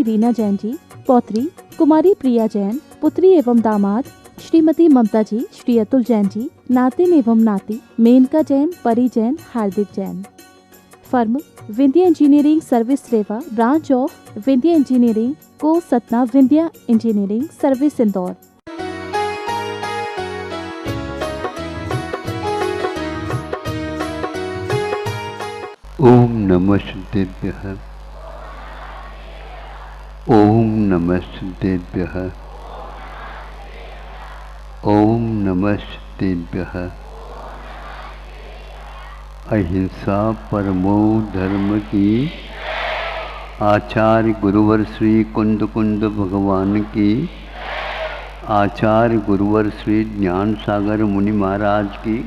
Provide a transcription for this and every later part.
रीना जैन जी, पौत्री कुमारी प्रिया जैन, पुत्री एवं दामाद श्रीमती ममता जी, श्री अतुल जैन जी, नातिन एवं नाती Menka Jain, Pari Jain, Hardik Jain. Firm Vindhya engineering service Rewa, branch of Vindhya engineering को सतना, विंध्या इंजीनियरिंग सर्विस इंदौर। ओम नमः सिद्धेभ्यः। ओम नमः सिद्धेभ्यः। ओम नमः सिद्धेभ्यः। अहिंसा परमो धर्म की। आचार्य गुरुवर श्री कुंद कुंद भगवान की। आचार्य गुरुवर श्री ज्ञान सागर मुनि महाराज की।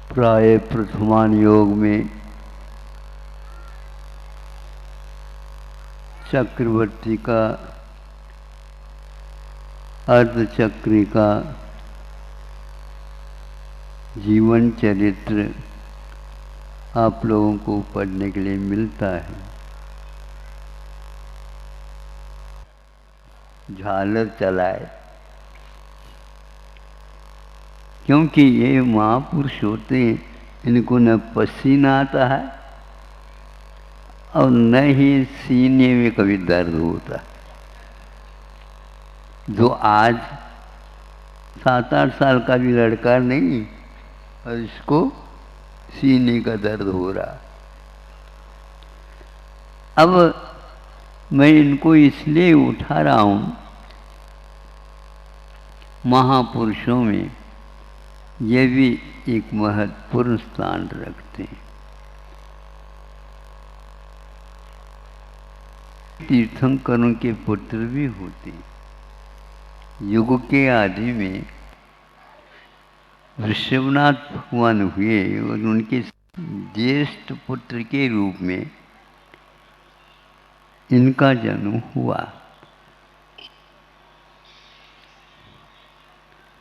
प्राय प्रथमान योग में चक्रवर्ती का अर्धचक्री का जीवन चरित्र आप लोगों को पढ़ने के लिए मिलता है। झालर चलाए, क्योंकि ये महापुरुष होते हैं, इनको न पसीना आता है और न ही सीने में कभी दर्द होता। जो आज 7-8 साल का भी लड़का नहीं और इसको सीने का दर्द हो रहा। अब मैं इनको इसलिए उठा रहा हूँ, महापुरुषों में ये भी एक महत्वपूर्ण स्थान रखते हैं। तीर्थंकरों के पुत्र भी होते हैं। युग के आदि में ऋषभनाथ भगवान हुए और उनके ज्येष्ठ पुत्र के रूप में इनका जन्म हुआ।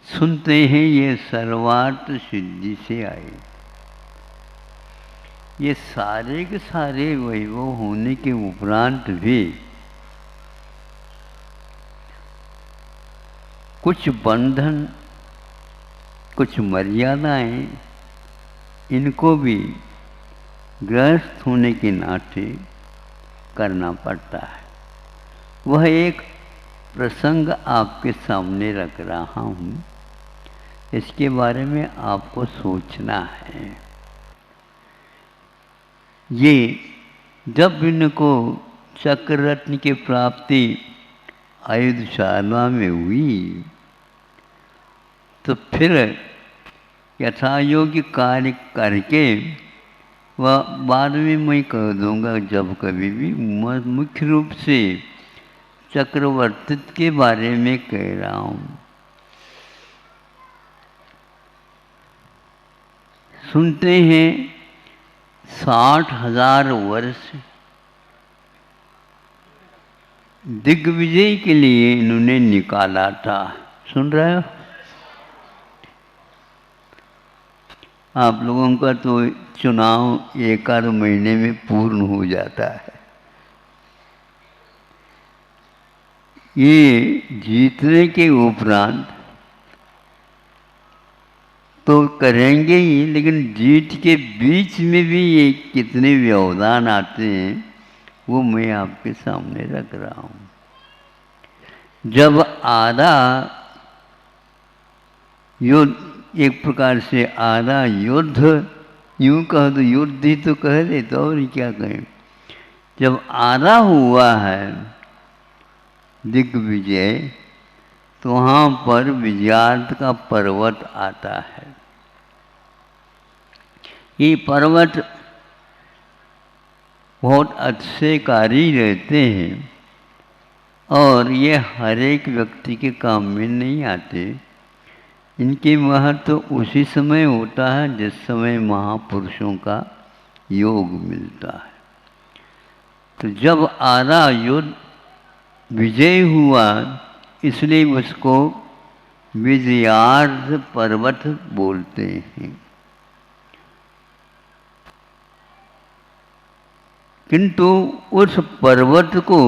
सुनते हैं ये सर्वार्थ सिद्धि से आए। ये सारे के सारे वैभव होने के उपरांत भी कुछ बंधन, कुछ मर्यादाएं इनको भी गृहस्थ होने के नाते करना पड़ता है। वह एक प्रसंग आपके सामने रख रहा हूँ, इसके बारे में आपको सोचना है। ये जब इनको चक्ररत्न की प्राप्ति आयुधशाला में हुई तो फिर यथायोग्य कार्य करके वह बाद में मैं कह दूंगा जब कभी भी, मुख्य रूप से चक्रवर्तित्व के बारे में कह रहा हूँ। सुनते हैं 60,000 वर्ष दिग्विजय के लिए इन्होंने निकाला था। सुन रहे हो? आप लोगों का तो चुनाव 1-8 महीने में पूर्ण हो जाता है। ये जीतने के उपरांत तो करेंगे ही, लेकिन जीत के बीच में भी ये कितने व्यवधान आते हैं वो मैं आपके सामने रख रहा हूँ। जब आधा युद्ध, एक प्रकार से आधा युद्ध, यूं कह दो युद्ध ही तो कह दे, तो और क्या कहें। जब आधा हुआ है दिग्विजय, तो वहाँ पर विजयार्थ का पर्वत आता है। ये पर्वत बहुत अतिशयकारी रहते हैं और ये हर एक व्यक्ति के काम में नहीं आते। इनके महत्व तो उसी समय होता है जिस समय महापुरुषों का योग मिलता है। तो जब आधा युद्ध विजय हुआ, इसलिए उसको विजयार्ध पर्वत बोलते हैं। किंतु उस पर्वत को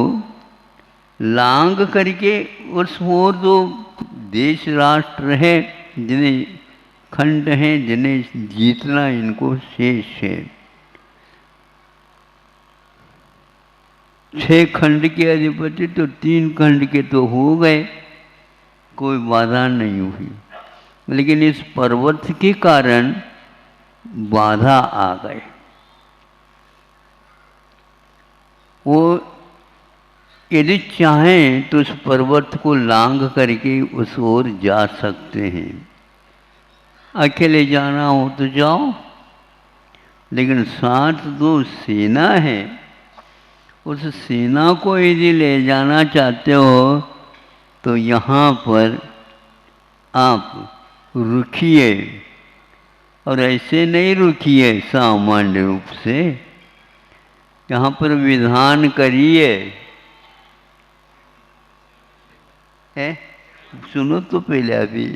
लांग करके उस और जो देश राष्ट्र है, जिन्हें खंड हैं, जिन्हें जीतना इनको शेष है, 6 खंड के अधिपति तो 3 खंड के तो हो गए, कोई बाधा नहीं हुई। लेकिन इस पर्वत के कारण बाधा आ गए। वो यदि चाहें तो उस पर्वत को लांग करके उस ओर जा सकते हैं। अकेले जाना हो तो जाओ, लेकिन साथ जो सेना है, उस सेना को यदि ले जाना चाहते हो तो यहाँ पर आप रुकिए, और ऐसे नहीं रुकिए सामान्य रूप से, यहाँ पर विधान करिए। है, सुनो तो पहले अभी,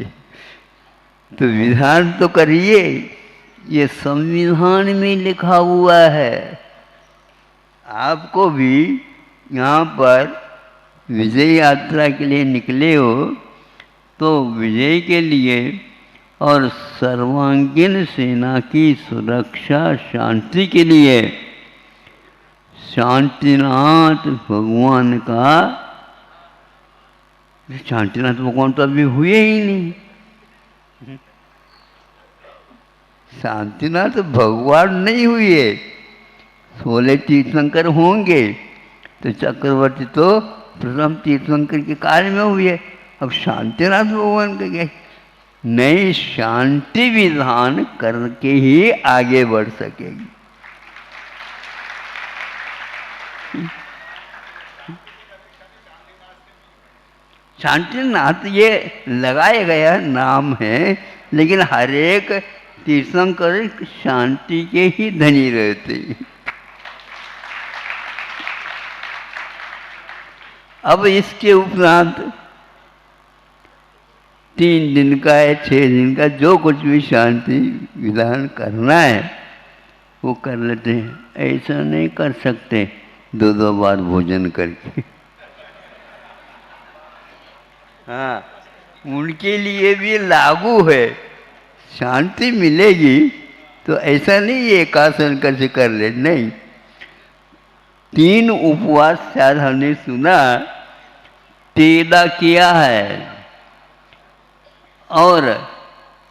तो विधान तो करिए, ये संविधान में लिखा हुआ है। आपको भी यहाँ पर विजय यात्रा के लिए निकले हो तो विजय के लिए और सर्वांगीण सेना की सुरक्षा शांति के लिए शांतिनाथ भगवान का, शांतिनाथ भगवान तो अभी हुए ही नहीं, शांतिनाथ भगवान नहीं हुए। 16 तीर्थंकर होंगे तो चक्रवर्ती तो प्रथम तीर्थंकर के कार्य में हुए, अब शांतिनाथ भगवान का क्या? नई शांति विधान करके ही आगे बढ़ सकेगी। शांतिनाथ ये लगाया गया नाम है, लेकिन हर एक तीर्थंकर शांति के ही धनी रहते हैं। अब इसके उपरांत 3 दिन का है, 6 दिन का, जो कुछ भी शांति विधान करना है वो कर लेते हैं। ऐसा नहीं कर सकते 2-2 बार भोजन करके। हाँ, उनके लिए भी लागू है। शांति मिलेगी तो ऐसा नहीं एकासन कैसे कर ले, नहीं। 3 उपवास शायद हमने सुना, तेदा किया है और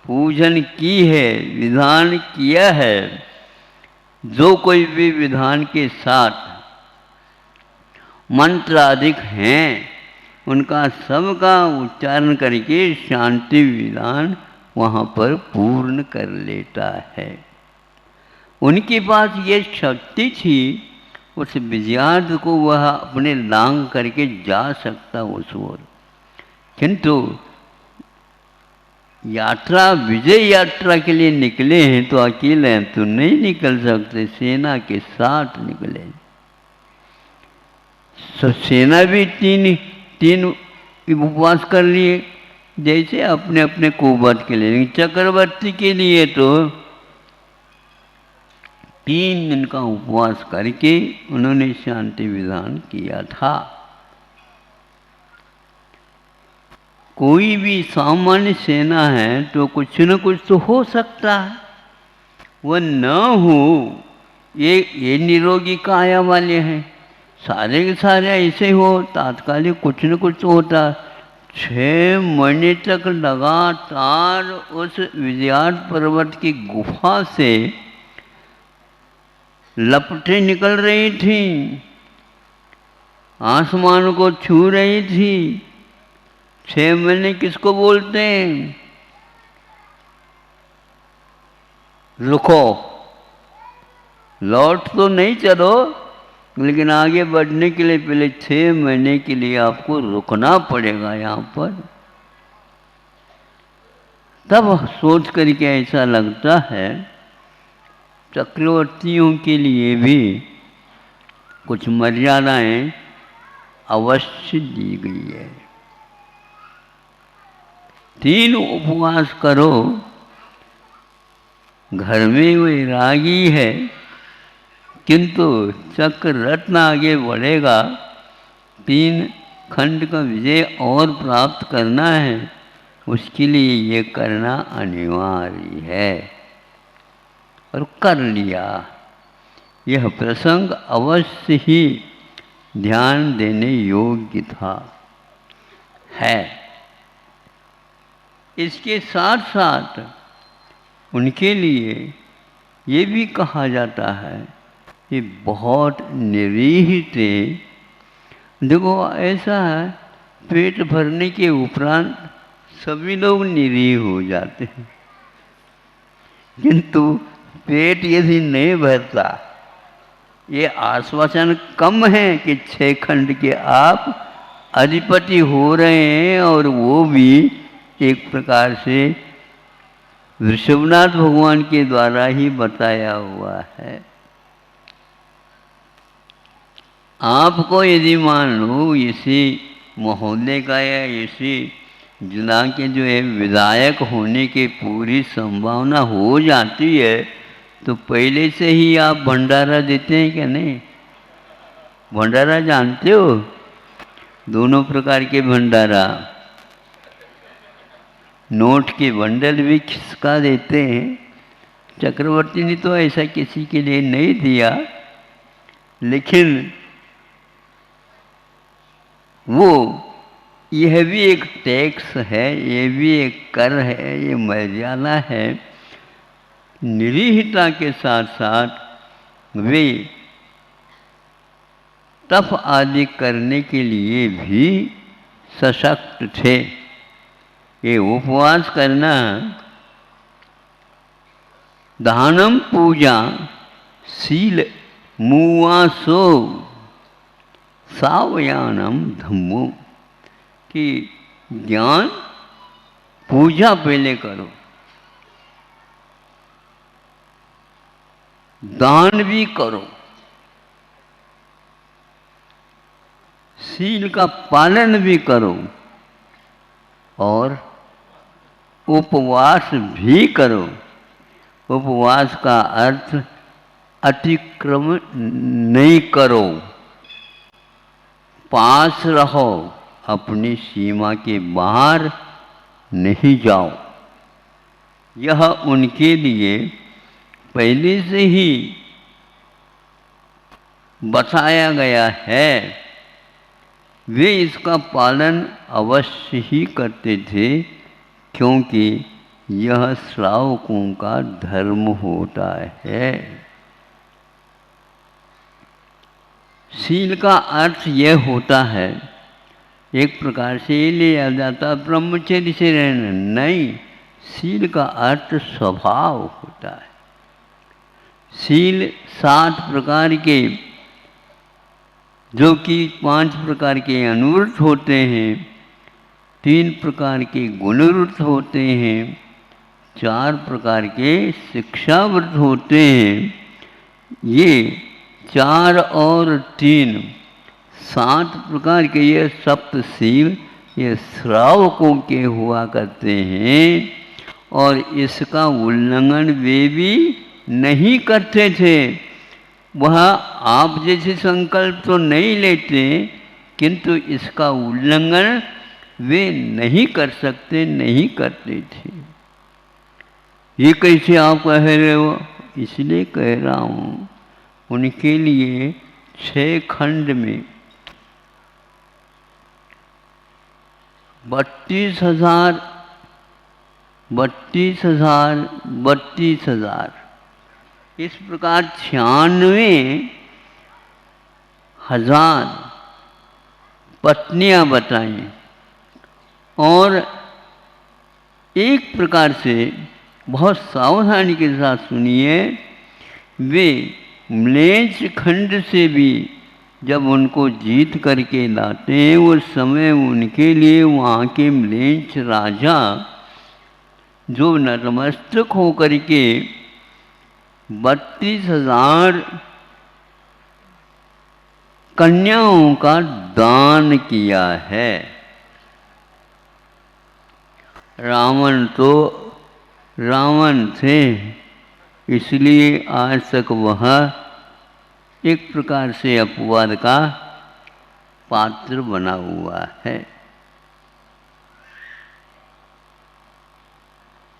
पूजन की है, विधान किया है। जो कोई भी विधान के साथ मंत्र अधिक हैं, उनका सबका उच्चारण करके शांति विधान वहाँ पर पूर्ण कर लेता है। उनके पास ये शक्ति थी, उस विजयार्थ को वह अपने लांग करके जा सकता उस ओर। किंतु यात्रा, विजय यात्रा के लिए निकले हैं तो अकेले हैं तो नहीं निकल सकते, सेना के साथ निकले। सेना भी तीन उपवास कर लिए, जैसे अपने अपने कुवत के लिए। चक्रवर्ती के लिए तो 3 दिन का उपवास करके उन्होंने शांति विधान किया था। कोई भी सामान्य सेना है तो कुछ न कुछ तो हो सकता है, वह न हो। ये निरोगी काया वाले हैं, सारे के सारे ऐसे हो, तात्कालिक कुछ न कुछ तो होता। 6 महीने तक लगातार उस विजयार्थ पर्वत की गुफा से लपटें निकल रही थी, आसमान को छू रही थी। 6 महीने किसको बोलते हैं? रुको, लौट तो नहीं चलो, लेकिन आगे बढ़ने के लिए पहले 6 महीने के लिए आपको रुकना पड़ेगा यहाँ पर। तब सोच करके ऐसा लगता है चक्रवर्तियों के लिए भी कुछ मर्यादाएं अवश्य दी गई है। 3 उपवास करो, घर में वैरागी है किंतु चक्र रत्न आगे बढ़ेगा, 3 खंड का विजय और प्राप्त करना है, उसके लिए ये करना अनिवार्य है। और कर लिया। यह प्रसंग अवश्य ही ध्यान देने योग्य था, है। इसके साथ साथ उनके लिए ये भी कहा जाता है कि बहुत निरीह थे। देखो ऐसा है, पेट भरने के उपरांत सभी लोग निरीह हो जाते हैं, किंतु पेट यदि नहीं भरता, ये आश्वासन कम है कि 6 खंड के आप अधिपति हो रहे हैं, और वो भी एक प्रकार से ऋषभनाथ भगवान के द्वारा ही बताया हुआ है। आपको यदि मान लो इसी महोदय का या इसी जिला के जो है विधायक होने की पूरी संभावना हो जाती है, तो पहले से ही आप भंडारा देते हैं क्या? नहीं। भंडारा जानते हो? दोनों प्रकार के भंडारा, नोट के बंडल भी खिसका देते हैं। चक्रवर्ती ने तो ऐसा किसी के लिए नहीं दिया, लेकिन वो यह भी एक टैक्स है, ये भी एक कर है, ये मर्यादा है। निरीहता के साथ साथ वे तप आदि करने के लिए भी सशक्त थे। ये उपवास करना, दानम पूजा शील मुवासो सावयानम धम्मो, कि ज्ञान पूजा पहले करो, दान भी करो, शील का पालन भी करो, और उपवास भी करो। उपवास का अर्थ अतिक्रमण नहीं करो, पास रहो, अपनी सीमा के बाहर नहीं जाओ। यह उनके लिए पहले से ही बताया गया है। वे इसका पालन अवश्य ही करते थे, क्योंकि यह श्रावकों का धर्म होता है। शील का अर्थ यह होता है, एक प्रकार से ये लिया जाता ब्रह्मचर्य से रहना नहीं, शील का अर्थ स्वभाव होता है। शील 7 प्रकार के, जो कि 5 प्रकार के अनुव्रत होते हैं, 3 प्रकार के गुणव्रत होते हैं, 4 प्रकार के शिक्षाव्रत होते हैं। ये 4 और 3 7 प्रकार के ये सप्तशील, ये श्रावकों के हुआ करते हैं, और इसका उल्लंघन वे भी नहीं करते थे। वह आप जैसे संकल्प तो नहीं लेते, किंतु इसका उल्लंघन वे नहीं कर सकते, नहीं करते थे। ये कैसे आप कह रहे हो? इसलिए कह रहा हूँ, उनके लिए 6 खंड में 32,000 इस प्रकार 96,000 पत्नियां बताई। और एक प्रकार से बहुत सावधानी के साथ सुनिए, वे म्लेच्छ खंड से भी जब उनको जीत करके लाते हैं, उस समय उनके लिए वहाँ के म्लेच्छ राजा जो नतमस्तक होकर के 32,000 कन्याओं का दान किया है। रावण तो रावण थे, इसलिए आज तक वह एक प्रकार से अपवाद का पात्र बना हुआ है।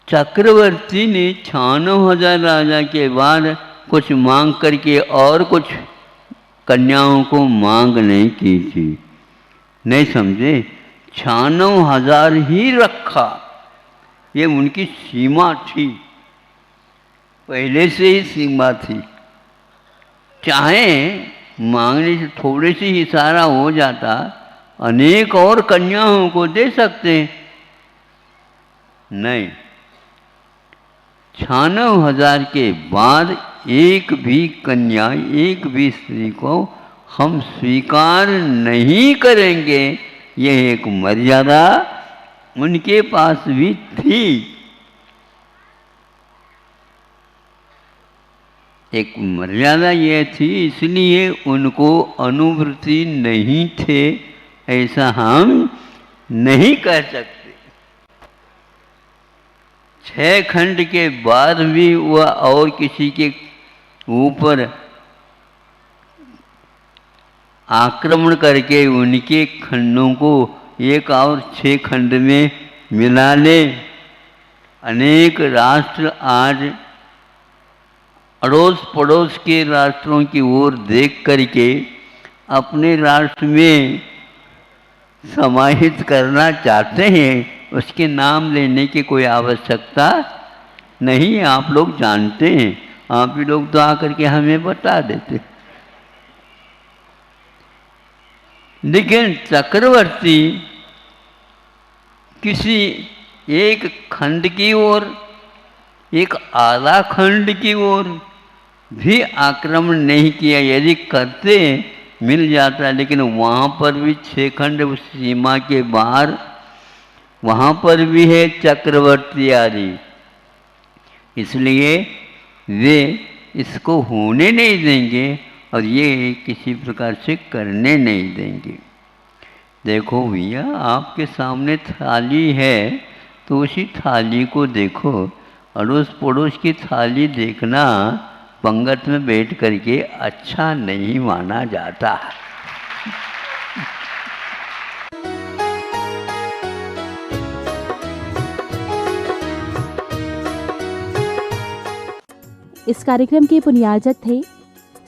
चक्रवर्ती ने 96,000 राजा के बाद कुछ मांग करके और कुछ कन्याओं को मांग नहीं की थी, नहीं समझे। 96,000 ही रखा, ये उनकी सीमा थी, पहले से ही सीमा थी। चाहे मांगने से थोड़े से ही सारा हो जाता, अनेक और कन्याओं को दे सकते, नहीं। 96,000 के बाद एक भी कन्या, एक भी स्त्री को हम स्वीकार नहीं करेंगे, यह एक मर्यादा उनके पास भी थी। एक मर्यादा यह थी, इसलिए उनको अनुवृत्ति नहीं थे, ऐसा हम नहीं कह सकते। 6 खंड के बाद भी वह और किसी के ऊपर आक्रमण करके उनके खंडों को एक और 6 खंड में मिला ले। अनेक राष्ट्र आज अड़ोस पड़ोस के राष्ट्रों की ओर देख करके अपने राष्ट्र में समाहित करना चाहते हैं, उसके नाम लेने की कोई आवश्यकता नहीं है, आप लोग जानते हैं, आप ही लोग तो आकर के हमें बता देते। लेकिन चक्रवर्ती किसी एक खंड की ओर, एक आधा खंड की ओर भी आक्रमण नहीं किया। यदि करते मिल जाता, लेकिन वहाँ पर भी 6 खंड उस सीमा के बाहर, वहाँ पर भी है चक्रवर्ती आदि, इसलिए वे इसको होने नहीं देंगे और ये किसी प्रकार से करने नहीं देंगे। देखो भैया, आपके सामने थाली है तो उसी थाली को देखो, अड़ोस पड़ोस की थाली देखना पंगत में बैठ करके अच्छा नहीं माना जाता। इस कार्यक्रम के पुण्यार्जक थे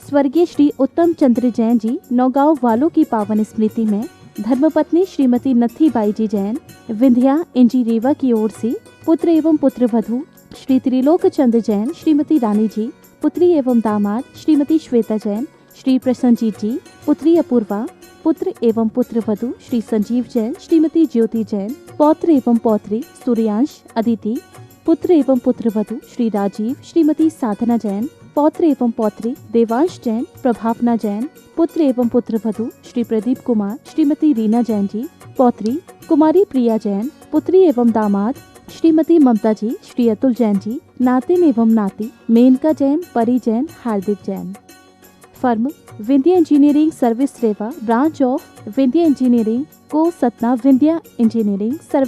स्वर्गीय श्री उत्तम चंद्र जैन जी। नौगांव वालों की पावन स्मृति में धर्मपत्नी श्रीमती नथीबाई जी जैन विंध्या एनजी रेवा की ओर से पुत्र एवं पुत्र वधू श्री त्रिलोक चंद्र जैन, श्रीमती रानी जी, पुत्री एवं दामाद श्रीमती श्वेता जैन, श्री प्रसन्नजीत जी, पुत्री अपूर्वा, पुत्र एवं पुत्र वधू श्री संजीव जैन, श्रीमती ज्योति जैन, पौत्र एवं पौत्री सूर्यांश, अदिति, पुत्र एवं पुत्र वधू श्री राजीव, श्रीमती साधना जैन, पौत्र एवं पौत्री देवांश जैन, प्रभावना जैन, पुत्र एवं पुत्र वधू श्री प्रदीप कुमार, श्रीमती रीना जैन जी, पौत्री कुमारी प्रिया जैन, पुत्री एवं दामाद श्रीमती ममता जी, श्री अतुल जैन जी, नातिन एवं नाती Menka Jain, Pari Jain, Hardik Jain. Firm Vindhya engineering service Rewa, branch of Vindhya engineering को सतना, विंध्या इंजीनियरिंग सर्विस।